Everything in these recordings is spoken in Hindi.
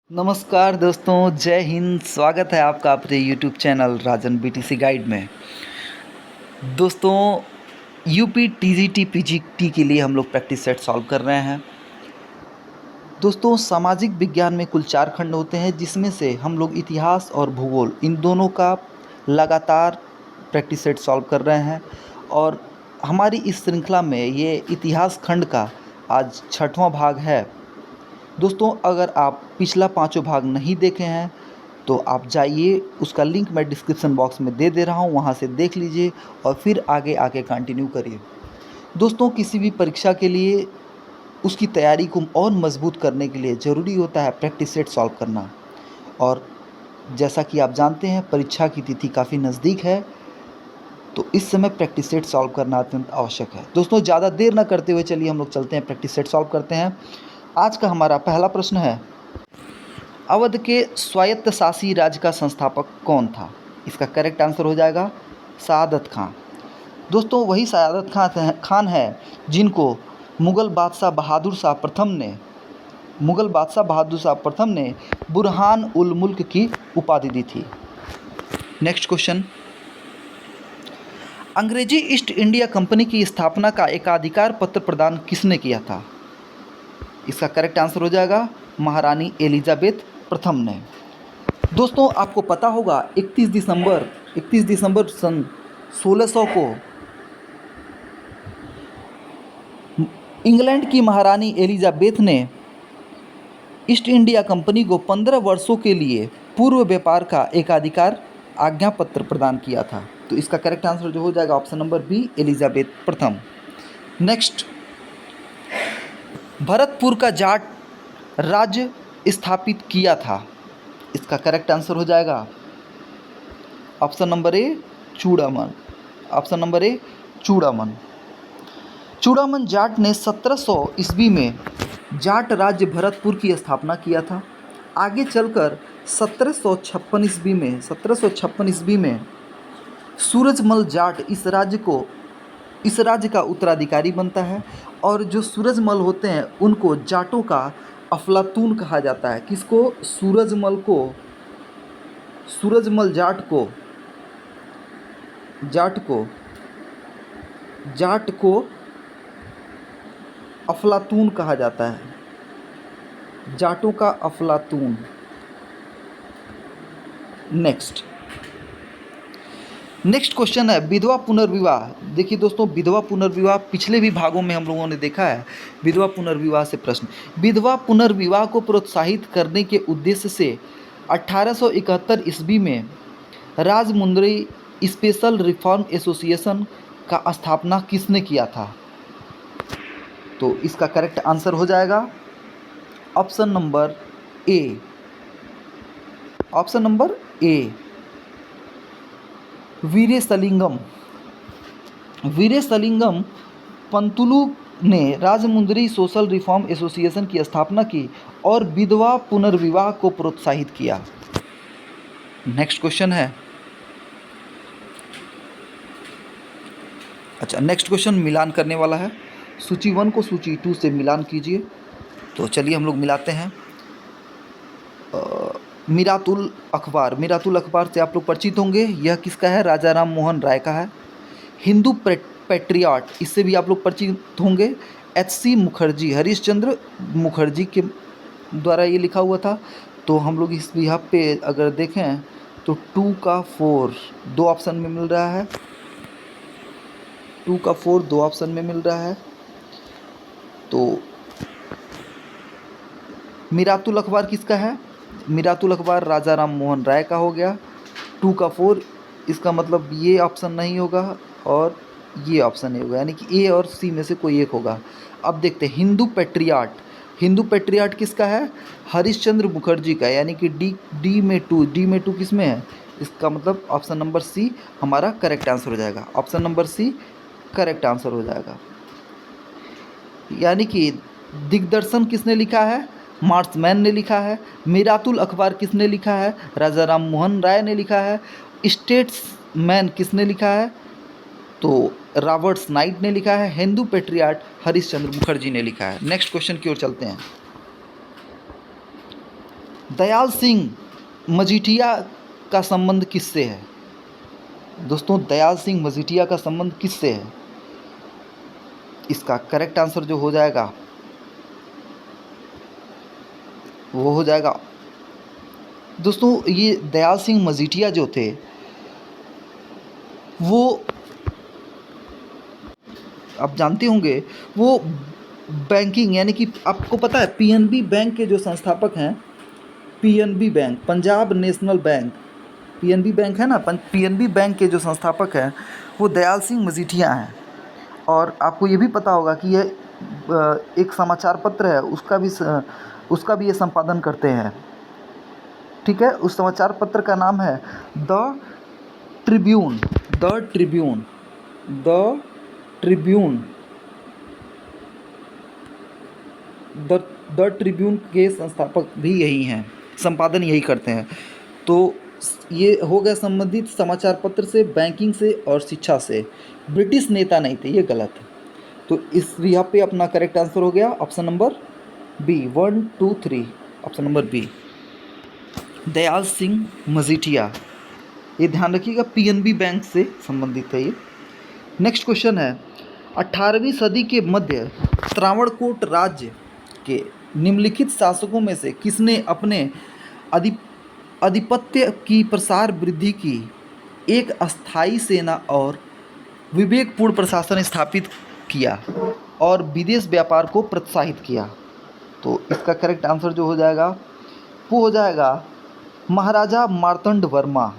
नमस्कार दोस्तों, जय हिंद। स्वागत है आपका अपने यूट्यूब चैनल राजन बीटीसी गाइड में। दोस्तों, यूपी टीजीटी पीजीटी के लिए हम लोग प्रैक्टिस सेट सॉल्व कर रहे हैं। दोस्तों, सामाजिक विज्ञान में कुल 4 खंड होते हैं, जिसमें से हम लोग इतिहास और भूगोल इन दोनों का लगातार प्रैक्टिस सेट सॉल्व कर रहे हैं। और हमारी इस श्रृंखला में ये इतिहास खंड का आज 6वां भाग है। दोस्तों, अगर आप पिछला 5 भाग नहीं देखे हैं तो आप जाइए, उसका लिंक मैं डिस्क्रिप्शन बॉक्स में दे रहा हूँ, वहाँ से देख लीजिए और फिर आगे आके कंटिन्यू करिए। दोस्तों, किसी भी परीक्षा के लिए उसकी तैयारी को और मजबूत करने के लिए ज़रूरी होता है प्रैक्टिस सेट सॉल्व करना। और जैसा कि आप जानते हैं, परीक्षा की तिथि काफ़ी नज़दीक है, तो इस समय प्रैक्टिस सेट सॉल्व करना अत्यंत आवश्यक है। दोस्तों, ज़्यादा देर न करते हुए चलिए हम लोग चलते हैं, प्रैक्टिस सेट सॉल्व करते हैं। आज का हमारा पहला प्रश्न है, अवध के स्वायत्तशासी राज्य का संस्थापक कौन था? इसका करेक्ट आंसर हो जाएगा सआदत खां। दोस्तों, वही सआदत खान है जिनको मुग़ल बादशाह बहादुर शाह प्रथम ने बुरहान उल मुल्क की उपाधि दी थी। नेक्स्ट क्वेश्चन, अंग्रेजी ईस्ट इंडिया कंपनी की स्थापना का एकाधिकार पत्र प्रदान किसने किया था? इसका करेक्ट आंसर हो जाएगा महारानी एलिजाबेथ प्रथम ने। दोस्तों, आपको पता होगा 31 दिसंबर सन 1600 को इंग्लैंड की महारानी एलिजाबेथ ने ईस्ट इंडिया कंपनी को 15 वर्षों के लिए पूर्व व्यापार का एकाधिकार आज्ञा पत्र प्रदान किया था। तो इसका करेक्ट आंसर जो हो जाएगा ऑप्शन नंबर बी, एलिजाबेथ प्रथम। नेक्स्ट, भरतपुर का जाट राज्य स्थापित किया था। इसका करेक्ट आंसर हो जाएगा option number A, Chudaman. Option number A, Chudaman. Chudaman Jat ने 1700 ईस्वी में जाट राज्य भरतपुर की स्थापना किया था। आगे चलकर 1756 ईस्वी में सूरजमल जाट इस राज्य का उत्तराधिकारी बनता है। और जो सूरजमल होते हैं उनको जाटों का अफलातून कहा जाता है। किसको? सूरजमल जाट को अफलातून कहा जाता है, जाटों का अफलातून। नेक्स्ट क्वेश्चन है, विधवा पुनर्विवाह। देखिए दोस्तों, विधवा पुनर्विवाह पिछले भी भागों में हम लोगों ने देखा है। विधवा पुनर्विवाह से प्रश्न, विधवा पुनर्विवाह को प्रोत्साहित करने के उद्देश्य से 1871 ईस्वी में राजमुंद्री स्पेशल रिफॉर्म एसोसिएशन का स्थापना किसने किया था? तो इसका करेक्ट आंसर हो जाएगा option number A, Veeresalingam Pantulu ने राजमुंद्री सोशल रिफॉर्म एसोसिएशन की स्थापना की और विधवा पुनर्विवाह को प्रोत्साहित किया। नेक्स्ट क्वेश्चन है, नेक्स्ट क्वेश्चन मिलान करने वाला है। सूची 1 को सूची 2 से मिलान कीजिए। तो चलिए हम लोग मिलाते हैं। मीरातुल अखबार से आप लोग परिचित होंगे। यह किसका है? राजा राम मोहन राय का है। हिंदू पैट्रियाट, इससे भी आप लोग परिचित होंगे। HC मुखर्जी, हरीशचंद्र मुखर्जी के द्वारा ये लिखा हुआ था। तो हम लोग इस यहाँ पे अगर देखें तो 2 का 4 2 ऑप्शन में मिल रहा है। 2 का 4 2 ऑप्शन में मिल रहा है। तो मीरातुल अखबार किसका है? मीरातुल अखबार राजा राम मोहन राय का हो गया। 2 का 4, इसका मतलब ये ऑप्शन नहीं होगा और ये ऑप्शन नहीं होगा, यानी कि ए और सी में से कोई एक होगा। अब देखते हैं, हिंदू पैट्रियाट किसका है? हरीशचंद्र मुखर्जी का, यानी कि डी में 2 किस में है? इसका मतलब ऑप्शन नंबर सी हमारा करेक्ट आंसर हो जाएगा। Option number C correct answer हो जाएगा। यानी कि दिग्दर्शन किसने लिखा है? मार्क्समैन ने लिखा है। मीरातुल अखबार किसने लिखा है? राजा राम मोहन राय ने लिखा है। स्टेट्समैन किसने लिखा है? तो रॉबर्ट नाइट ने लिखा है। हिंदू पैट्रियाट हरीशचंद्र मुखर्जी ने लिखा है। नेक्स्ट क्वेश्चन की ओर चलते हैं। दयाल सिंह मजीठिया का संबंध किससे है? दोस्तों, दयाल सिंह मजीठिया का संबंध किससे है? इसका करेक्ट आंसर जो हो जाएगा वो हो जाएगा, दोस्तों, ये दयाल सिंह मजीठिया जो थे वो आप जानते होंगे, वो बैंकिंग यानी कि आपको पता है पीएनबी बैंक के जो संस्थापक हैं, PNB bank, Punjab national bank, PNB bank है ना, पीएनबी बैंक के जो संस्थापक हैं वो दयाल सिंह मजीठिया हैं। और आपको ये भी पता होगा कि ये एक समाचार पत्र है, उसका भी ये संपादन करते हैं। ठीक है, उस समाचार पत्र का नाम है the Tribune. The Tribune the Tribune the the Tribune के संस्थापक भी यही हैं, संपादन यही करते हैं। तो ये हो गया संबंधित समाचार पत्र से, बैंकिंग से और शिक्षा से। ब्रिटिश नेता नहीं थे, ये गलत है। तो इस यहाँ पे अपना करेक्ट आंसर हो गया option number B, 1 2 3, option number B, Dayal Singh Majithia. ये ध्यान रखिएगा, पीएनबी बैंक से संबंधित है ये। नेक्स्ट क्वेश्चन है, 18वीं सदी के मध्य त्रावणकोट राज्य के निम्नलिखित शासकों में से किसने अपने आधिपत्य की प्रसार वृद्धि की, एक अस्थायी सेना और विवेकपूर्ण प्रशासन स्थापित किया और विदेश व्यापार को प्रोत्साहित किया? तो इसका करेक्ट आंसर जो हो जाएगा वो हो जाएगा महाराजा मार्तंड वर्मा।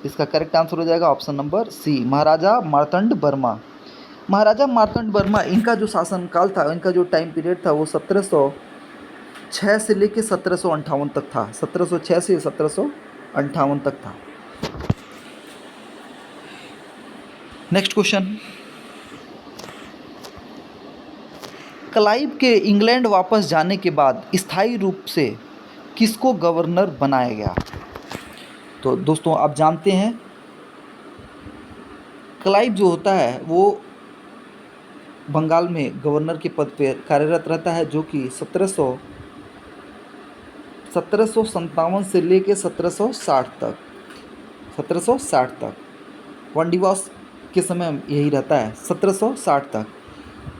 इसका करेक्ट आंसर हो जाएगा ऑप्शन नंबर सी, महाराजा मार्तंड वर्मा। महाराजा मार्तंड वर्मा, इनका जो शासनकाल था, इनका जो टाइम पीरियड था वो 1706 से लेके 1758 तक था। 1706 से 1758 तक था। नेक्स्ट क्वेश्चन, क्लाइव के इंग्लैंड वापस जाने के बाद स्थायी रूप से किसको गवर्नर बनाया गया? तो दोस्तों, आप जानते हैं क्लाइव जो होता है वो बंगाल में गवर्नर के पद पर कार्यरत रहता है, जो कि 1757 से लेके 1760 तक वन दिवस के समय यही रहता है, 1760 तक।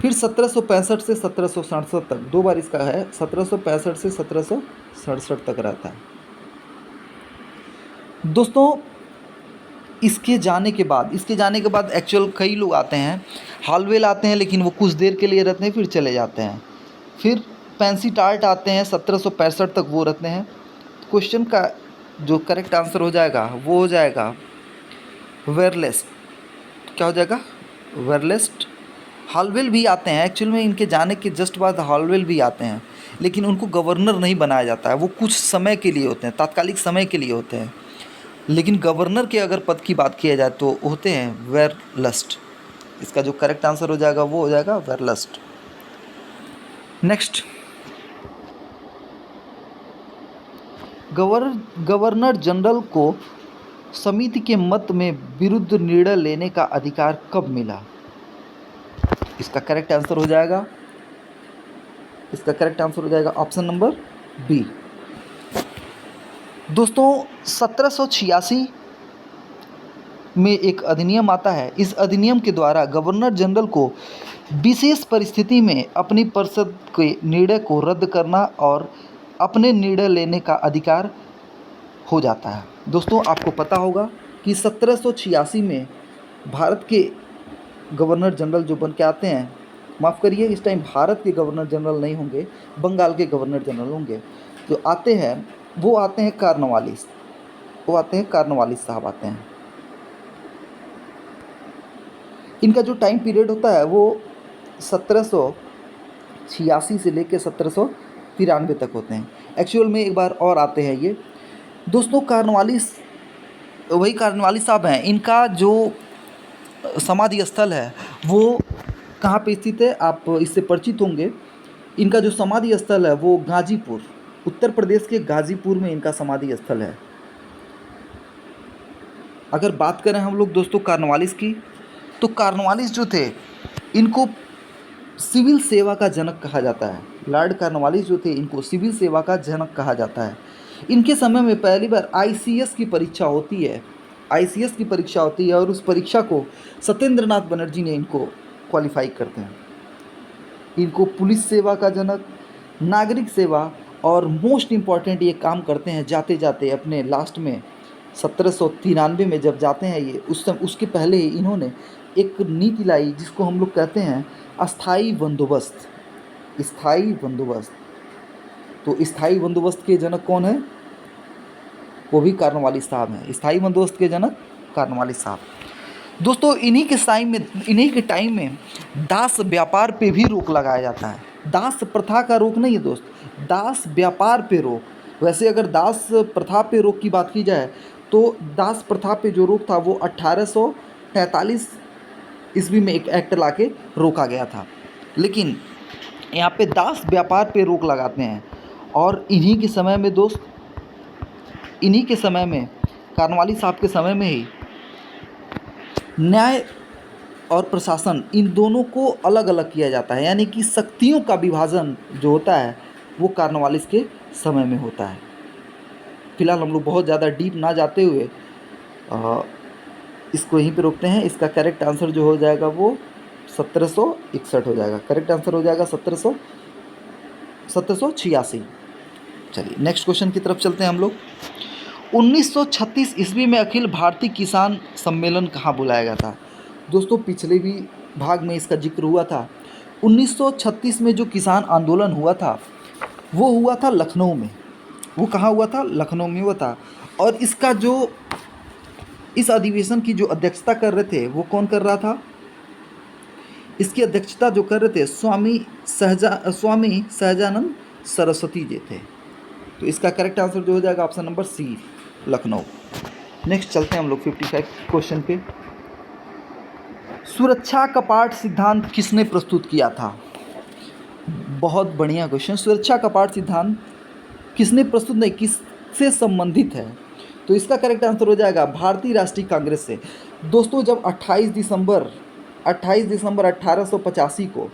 फिर 1765 से 1767 तक, 2 बार इसका है, 1765 से 1767 तक रहता है। दोस्तों, इसके जाने के बाद एक्चुअल कई लोग आते हैं, हालवेल आते हैं, लेकिन वो कुछ देर के लिए रहते हैं फिर चले जाते हैं। फिर पेंसीटार्ट आते हैं, 1765 तक वो रहते हैं। क्वेश्चन का जो करेक्ट आंसर हो जाएगा वो हो जाएगा वेरलेस्ट। क्या हो जाएगा? वेरलेस्ट। हालवेल भी आते हैं, एक्चुअल में इनके जाने के जस्ट बाद हालवेल भी आते हैं, लेकिन उनको गवर्नर नहीं बनाया जाता है, वो कुछ समय के लिए होते हैं, तात्कालिक समय के लिए होते हैं। लेकिन गवर्नर के अगर पद की बात किया जाए तो होते हैं वेरलस्ट। इसका जो करेक्ट आंसर हो जाएगा वो हो जाएगा वेरलस्ट। नेक्स्ट, गवर्नर जनरल को समिति के मत में विरुद्ध निर्णय लेने का अधिकार कब मिला? इसका करेक्ट आंसर हो जाएगा ऑप्शन नंबर बी। दोस्तों, 1786 में एक अधिनियम आता है। इस अधिनियम के द्वारा गवर्नर जनरल को विशेष परिस्थिति में अपनी परिषद के निर्णय को रद्द करना और अपने निर्णय लेने का अधिकार हो जाता है। दोस्तों, आपको पता होगा कि 1786 में भारत के गवर्नर जनरल जो बन के आते हैं, माफ़ करिए, इस टाइम भारत के गवर्नर जनरल नहीं होंगे, बंगाल के गवर्नर जनरल होंगे। जो आते हैं वो आते हैं कार्नवालिस साहब आते हैं। इनका जो टाइम पीरियड होता है वो 1786 से लेकर 1793 तक होते हैं। एक्चुअल में एक बार और आते हैं ये। दोस्तों, वही कार्नवालिस साहब हैं। इनका जो समाधि स्थल है वो कहाँ पे स्थित है, आप इससे परिचित होंगे। इनका जो समाधि स्थल है वो गाजीपुर, उत्तर प्रदेश के गाजीपुर में इनका समाधि स्थल है। अगर बात करें हम लोग दोस्तों कार्नवालिस की, तो कार्नवालिस जो थे इनको सिविल सेवा का जनक कहा जाता है। लॉर्ड कार्नवालिस जो थे इनको सिविल सेवा का जनक कहा जाता है। इनके समय में पहली बार आईसीएस की परीक्षा होती है, आईसीएस की परीक्षा होती है और उस परीक्षा को सत्येंद्र नाथ बनर्जी ने इनको क्वालिफाई करते हैं। इनको पुलिस सेवा का जनक, नागरिक सेवा और मोस्ट इम्पॉर्टेंट ये काम करते हैं जाते जाते अपने लास्ट में 1793 में जब जाते हैं ये, उस समय उसके पहले ही इन्होंने एक नीति लाई जिसको हम लोग कहते हैं अस्थाई बंदोबस्त। स्थाई बंदोबस्त, तो स्थाई बंदोबस्त के जनक कौन है? वो भी कार्नवालिस साहब हैं। स्थाई बंदोबस्त के जनक कार्नवालिस साहब। दोस्तों इन्हीं के टाइम में दास व्यापार पे भी रोक लगाया जाता है। दास प्रथा का रोक नहीं है दोस्त, दास व्यापार पे रोक। वैसे अगर दास प्रथा पे रोक की बात की जाए तो दास प्रथा पे जो रोक था वो 1843 ईस्वी में एक एक्ट लाके रोका गया था, लेकिन यहाँ पे दास व्यापार पे रोक लगाते हैं। और इन्हीं के समय में दोस्त, इन्हीं के समय में कार्नवालिस साहब के समय में ही न्याय और प्रशासन इन दोनों को अलग अलग किया जाता है, यानी कि शक्तियों का विभाजन जो होता है वो कार्नवालिस के समय में होता है। फिलहाल हम लोग बहुत ज़्यादा डीप ना जाते हुए इसको यहीं पे रोकते हैं। इसका करेक्ट आंसर जो हो जाएगा वो 1761 हो जाएगा। करेक्ट आंसर हो जाएगा 1786। चलिए नेक्स्ट क्वेश्चन की तरफ चलते हैं हम लोग। 1936 ईस्वी में अखिल भारतीय किसान सम्मेलन कहाँ बुलाया गया था? दोस्तों पिछले भी भाग में इसका जिक्र हुआ था। 1936 में जो किसान आंदोलन हुआ था वो हुआ था लखनऊ में। वो कहाँ हुआ था? लखनऊ में हुआ था। और इसका जो इस अधिवेशन की जो अध्यक्षता कर रहे थे वो कौन कर रहा था? इसकी अध्यक्षता जो कर रहे थे स्वामी सहजानंद सरस्वती जी थे। तो इसका करेक्ट आंसर जो हो जाएगा option number C, Lucknow. Next चलते हैं हम लोग 55 क्वेश्चन पे। सुरक्षा कपाट सिद्धांत किसने प्रस्तुत किया था? बहुत बढ़िया क्वेश्चन। सुरक्षा कपाट सिद्धांत किसने प्रस्तुत नहीं, किससे संबंधित है? तो इसका करेक्ट आंसर हो जाएगा भारतीय राष्ट्रीय कांग्रेस से। दोस्तों जब 28 दिसंबर 1885 को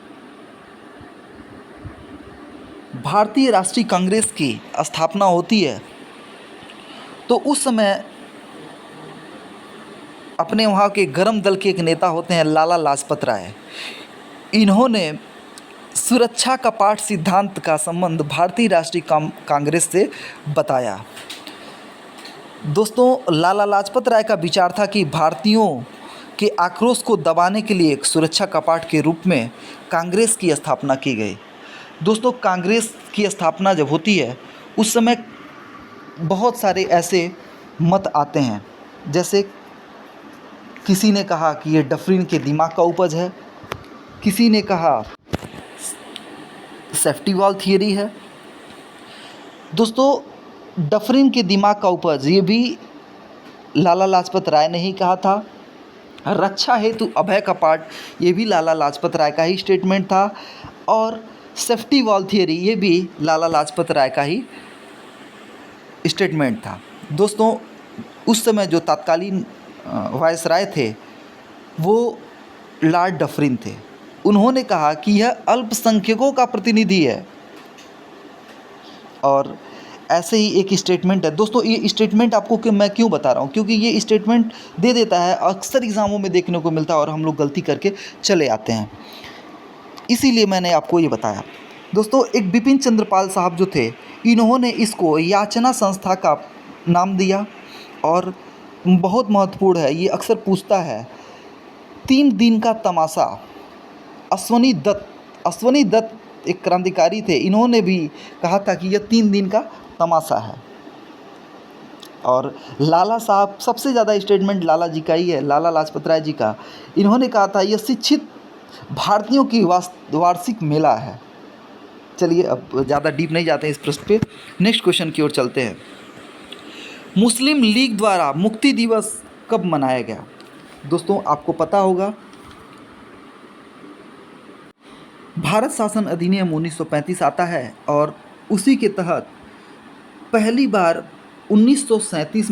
भारतीय राष्ट्रीय कांग्रेस की स्थापना होती है तो उस समय अपने वहाँ के गरम दल के एक नेता होते हैं लाला लाजपत राय। इन्होंने सुरक्षा कपाट सिद्धांत का संबंध भारतीय राष्ट्रीय कांग्रेस से बताया। दोस्तों लाला लाजपत राय का विचार था कि भारतीयों के आक्रोश को दबाने के लिए एक सुरक्षा कपाट के रूप में कांग्रेस की स्थापना की गई। दोस्तों कांग्रेस की स्थापना जब होती है उस समय बहुत सारे ऐसे मत आते हैं, जैसे किसी ने कहा कि ये डफरिन के दिमाग का उपज है, किसी ने कहा सेफ्टी वॉल थियरी है। दोस्तों डफरिन के दिमाग का उपज ये भी लाला लाजपत राय ने ही कहा था। रक्षा हेतु अभय कपाट ये भी लाला लाजपत राय का ही स्टेटमेंट था। और सेफ्टी वॉल थियरी ये भी लाला लाजपत राय का ही स्टेटमेंट था। दोस्तों उस समय जो तत्कालीन वायसराय थे वो लॉर्ड डफरिन थे। उन्होंने कहा कि यह अल्पसंख्यकों का प्रतिनिधि है। और ऐसे ही एक स्टेटमेंट है। दोस्तों ये स्टेटमेंट आपको मैं क्यों बता रहा हूँ, क्योंकि ये स्टेटमेंट दे देता है, अक्सर एग्ज़ामों में देखने को मिलता है और हम लोग गलती करके चले आते हैं, इसीलिए मैंने आपको ये बताया। दोस्तों एक बिपिन चंद्रपाल साहब जो थे इन्होंने इसको याचना संस्था का नाम दिया। और बहुत महत्वपूर्ण है, ये अक्सर पूछता है 3 दिन का तमाशा। अश्वनी दत्त एक क्रांतिकारी थे, इन्होंने भी कहा था कि यह 3 दिन का तमाशा है। और लाला साहब सबसे ज़्यादा स्टेटमेंट लाला जी का ही है, लाला लाजपत राय जी का। इन्होंने कहा था यह शिक्षित भारतीयों की वार्षिक मेला है। चलिए अब ज़्यादा डीप नहीं जाते हैं इस प्रश्न पे, नेक्स्ट क्वेश्चन की ओर चलते हैं। मुस्लिम लीग द्वारा मुक्ति दिवस कब मनाया गया? दोस्तों आपको पता होगा भारत शासन अधिनियम 1935 आता है और उसी के तहत पहली बार 1937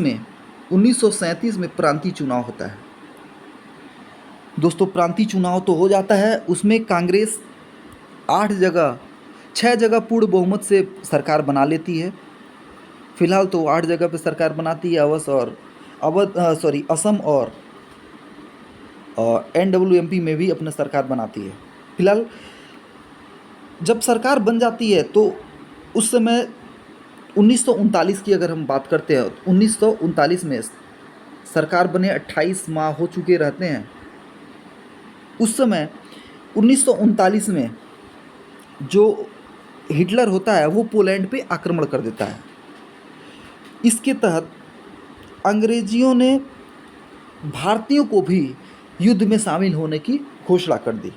में प्रांतीय चुनाव होता है। दोस्तों प्रांतीय चुनाव तो हो जाता है, उसमें कांग्रेस 6 जगह पूर्ण बहुमत से सरकार बना लेती है। फिलहाल तो 8 जगह पे सरकार बनाती है, असम और NWMP में भी अपना सरकार बनाती है। फिलहाल जब सरकार बन जाती है तो उस समय 1939 की अगर हम बात करते हैं तो 1939 में सरकार बने 28 माह हो चुके रहते हैं। उस समय 1939 में जो हिटलर होता है वो पोलैंड पे आक्रमण कर देता है। इसके तहत अंग्रेजियों ने भारतीयों को भी युद्ध में शामिल होने की घोषणा कर दी,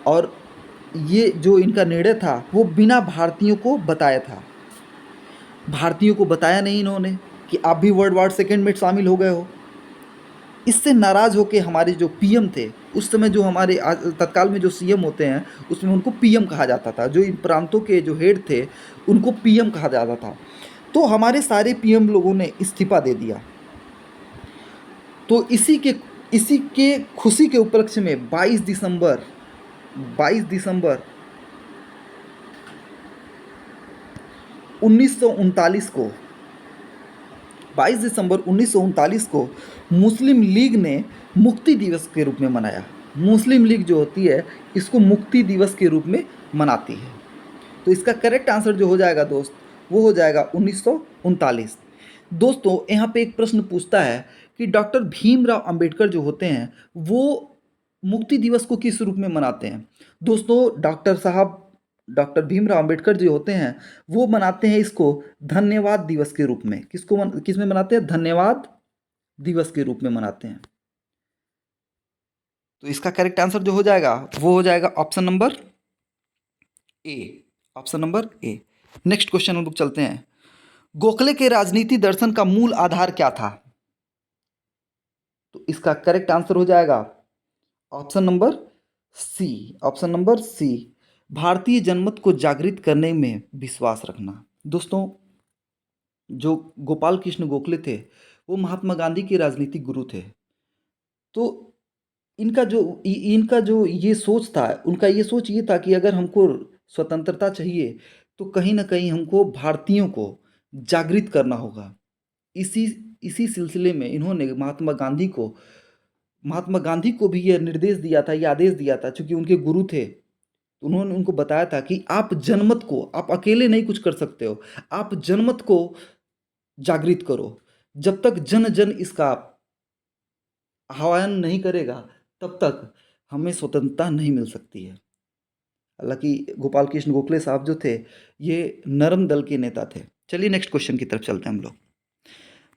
और ये जो इनका निर्णय था वो बिना भारतीयों को बताया था। भारतीयों को बताया नहीं इन्होंने कि आप भी वर्ल्ड वार सेकेंड में शामिल हो गए हो। इससे नाराज़ होकर हमारे जो पीएम थे उस समय, जो हमारे तत्काल में जो सीएम होते हैं उसमें उनको पीएम कहा जाता था, जो इन प्रांतों के जो हेड थे उनको पीएम कहा जाता था। तो हमारे सारे पीएम लोगों ने इस्तीफा दे दिया। तो इसी के खुशी के उपलक्ष्य में 22 दिसंबर 1939 को 22 दिसंबर 1939 को मुस्लिम लीग ने मुक्ति दिवस के रूप में मनाया। मुस्लिम लीग जो होती है इसको मुक्ति दिवस के रूप में मनाती है। तो इसका करेक्ट आंसर जो हो जाएगा दोस्त, वो हो जाएगा 1939। दोस्तों यहाँ पे एक प्रश्न पूछता है कि डॉक्टर भीमराव अंबेडकर जो होते हैं वो मुक्ति दिवस को किस रूप में मनाते हैं। दोस्तों डॉक्टर भीमराव अंबेडकर जो होते हैं वो मनाते हैं इसको धन्यवाद दिवस के रूप में। किस में मनाते हैं? धन्यवाद दिवस के रूप में मनाते हैं। तो इसका करेक्ट आंसर जो हो जाएगा वो हो जाएगा option number A. Next question हम लोग चलते हैं। गोखले के राजनीति दर्शन का मूल आधार क्या था? तो इसका करेक्ट आंसर हो जाएगा ऑप्शन नंबर सी, भारतीय जनमत को जागृत करने में विश्वास रखना। दोस्तों जो गोपाल कृष्ण गोखले थे वो महात्मा गांधी के राजनीतिक गुरु थे। तो इनका जो ये सोच था, उनका ये सोच ये था कि अगर हमको स्वतंत्रता चाहिए तो कहीं ना कहीं हमको भारतीयों को जागृत करना होगा। इसी इसी सिलसिले में इन्होंने महात्मा गांधी को भी यह निर्देश दिया था, यह आदेश दिया था, चूंकि उनके गुरु थे। उन्होंने उनको बताया था कि आप जनमत को, आप अकेले नहीं कुछ कर सकते हो, आप जनमत को जागृत करो। जब तक जन जन इसका आह्वान नहीं करेगा तब तक हमें स्वतंत्रता नहीं मिल सकती है। हालांकि गोपाल कृष्ण गोखले साहब जो थे ये नरम दल के नेता थे। चलिए नेक्स्ट क्वेश्चन की तरफ चलते हैं हम लोग।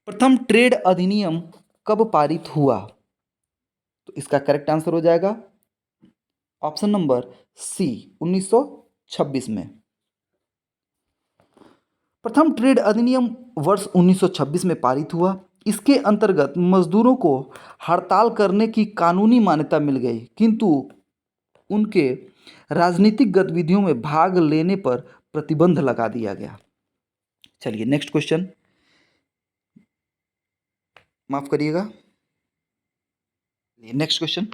प्रथम ट्रेड अधिनियम कब पारित हुआ? तो इसका करेक्ट आंसर हो जाएगा ऑप्शन नंबर सी, 1926 में। प्रथम ट्रेड अधिनियम वर्ष 1926 में पारित हुआ। इसके अंतर्गत मजदूरों को हड़ताल करने की कानूनी मान्यता मिल गई, किंतु उनके राजनीतिक गतिविधियों में भाग लेने पर प्रतिबंध लगा दिया गया। चलिए नेक्स्ट क्वेश्चन, माफ करिएगा, नेक्स्ट क्वेश्चन।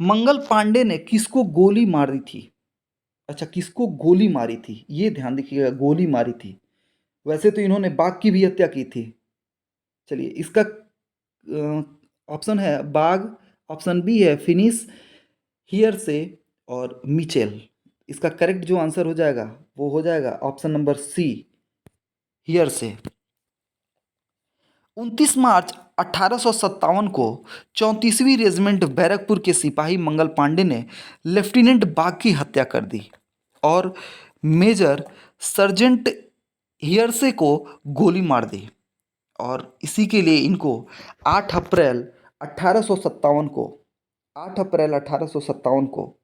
मंगल पांडे ने किसको गोली मारी थी? अच्छा, किसको गोली मारी थी ये ध्यान देखिएगा, गोली मारी थी। वैसे तो इन्होंने बाघ की भी हत्या की थी। चलिए इसका ऑप्शन है बाघ, ऑप्शन बी है फिनिश, हियर से और मिचेल। इसका करेक्ट जो आंसर हो जाएगा वो हो जाएगा ऑप्शन नंबर सी, हियर से। 29 मार्च 1857 को 34वीं रेजिमेंट बैरकपुर के सिपाही मंगल पांडे ने लेफ्टिनेंट बाघ की हत्या कर दी और मेजर सर्जेंट हियरसे को गोली मार दी, और इसी के लिए इनको 8 अप्रैल 1857 को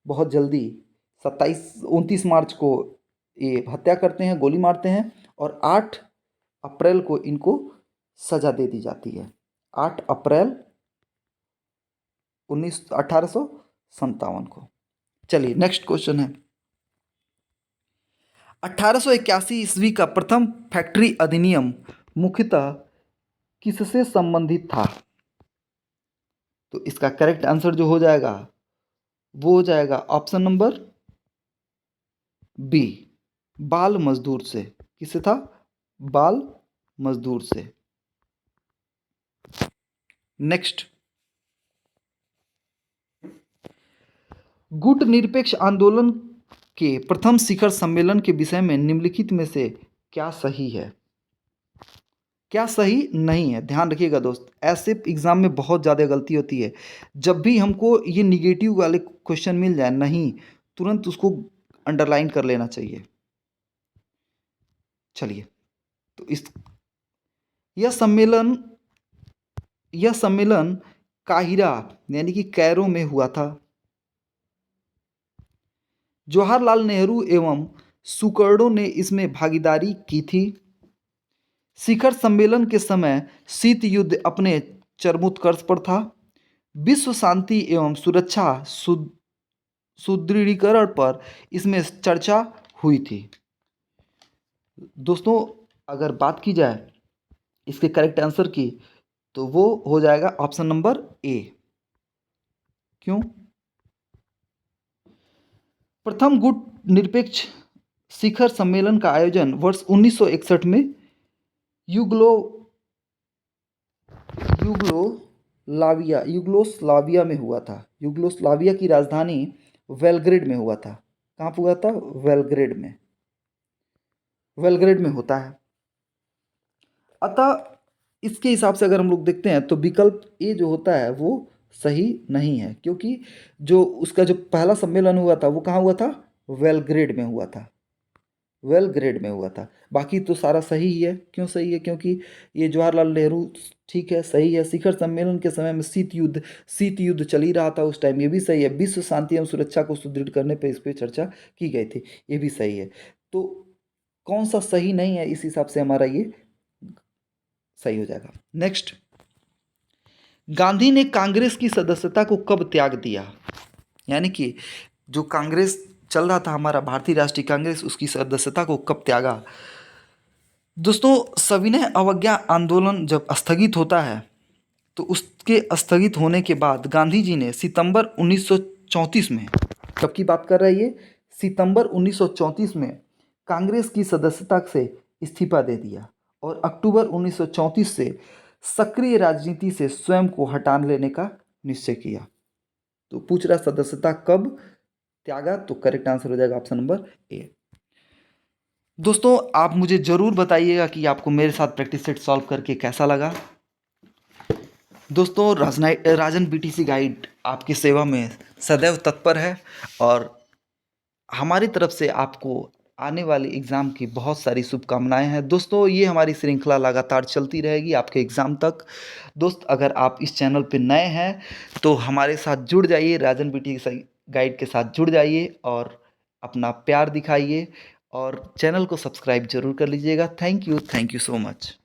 बहुत जल्दी 29 मार्च को ये हत्या करते हैं, गोली मारते हैं, और 8 अप्रैल को इनको सजा दे दी जाती है। 8 अप्रैल 1857 को। चलिए नेक्स्ट क्वेश्चन है। 1881 ईस्वी का प्रथम फैक्ट्री अधिनियम मुख्यतः किससे संबंधित था? तो इसका करेक्ट आंसर जो हो जाएगा वो हो जाएगा ऑप्शन नंबर बी, बाल मजदूर से। किससे था? बाल मजदूर से। नेक्स्ट, गुट निरपेक्ष आंदोलन के प्रथम शिखर सम्मेलन के विषय में निम्नलिखित में से क्या सही है? क्या सही नहीं है? ध्यान रखिएगा दोस्त, ऐसे एग्जाम में बहुत ज़्यादा गलती होती है। जब भी हमको ये निगेटिव वाले क्वेश्चन मिल जाए, नहीं, तुरंत उसको अंडरलाइन कर लेना चाहिए। चलिए, तो इस यह सम्मेलन काहिरा यानी कि कैरो में हुआ था। जवाहरलाल नेहरू एवं सुकर्णो ने इसमें भागीदारी की थी। शिखर सम्मेलन के समय शीत युद्ध अपने चरमोत्कर्ष पर था। विश्व शांति एवं सुरक्षा सुदृढ़ीकरण पर इसमें चर्चा हुई थी। दोस्तों, अगर बात की जाए इसके करेक्ट आंसर की, तो वो हो जाएगा ऑप्शन नंबर ए। क्यों? प्रथम गुट निरपेक्ष शिखर सम्मेलन का आयोजन वर्ष 1961 में यूगोस्लाविया में हुआ था। यूगोस्लाविया की राजधानी बेलग्रेड में हुआ था। कहाँ पर हुआ था? बेलग्रेड में होता है। अतः इसके हिसाब से अगर हम लोग देखते हैं तो विकल्प ए जो होता है वो सही नहीं है, क्योंकि जो उसका जो पहला सम्मेलन हुआ था वो कहाँ हुआ था? बेलग्रेड में हुआ था। बाकी तो सारा सही ही है। क्यों सही है? क्योंकि ये जवाहरलाल नेहरू, ठीक है, सही है। शिखर सम्मेलन के समय में शीत युद्ध चल ही रहा था उस टाइम, ये भी सही है। विश्व शांति एवं सुरक्षा को सुदृढ़ करने पर इस पर चर्चा की गई थी, ये भी सही है। तो कौन सा सही नहीं है, इस हिसाब से हमारा ये सही हो जाएगा। नेक्स्ट, गांधी ने कांग्रेस की सदस्यता को कब त्याग दिया? यानी कि जो कांग्रेस चल रहा था हमारा भारतीय राष्ट्रीय कांग्रेस, उसकी सदस्यता को कब त्यागा? दोस्तों, सविनय अवज्ञा आंदोलन जब स्थगित होता है तो उसके स्थगित होने के बाद गांधी जी ने सितंबर 1934 में, कब की बात कर रहा है ये? सितंबर 1934 में कांग्रेस की सदस्यता से इस्तीफा दे दिया और अक्टूबर 1934 से सक्रिय राजनीति से स्वयं को हटा लेने का निश्चय किया। तो पूछ रहा सदस्यता कब त्यागा, तो करेक्ट आंसर हो जाएगा ऑप्शन नंबर ए। दोस्तों, आप मुझे ज़रूर बताइएगा कि आपको मेरे साथ प्रैक्टिस सेट सॉल्व करके कैसा लगा। दोस्तों, राजन बीटीसी गाइड आपकी सेवा में सदैव तत्पर है और हमारी तरफ से आपको आने वाली एग्ज़ाम की बहुत सारी शुभकामनाएं हैं। दोस्तों, ये हमारी श्रृंखला लगातार चलती रहेगी आपके एग्ज़ाम तक। दोस्त, अगर आप इस चैनल पर नए हैं तो हमारे साथ जुड़ जाइए, राजन बीटीसी गाइड के साथ जुड़ जाइए और अपना प्यार दिखाइए और चैनल को सब्सक्राइब जरूर कर लीजिएगा। Thank you so much.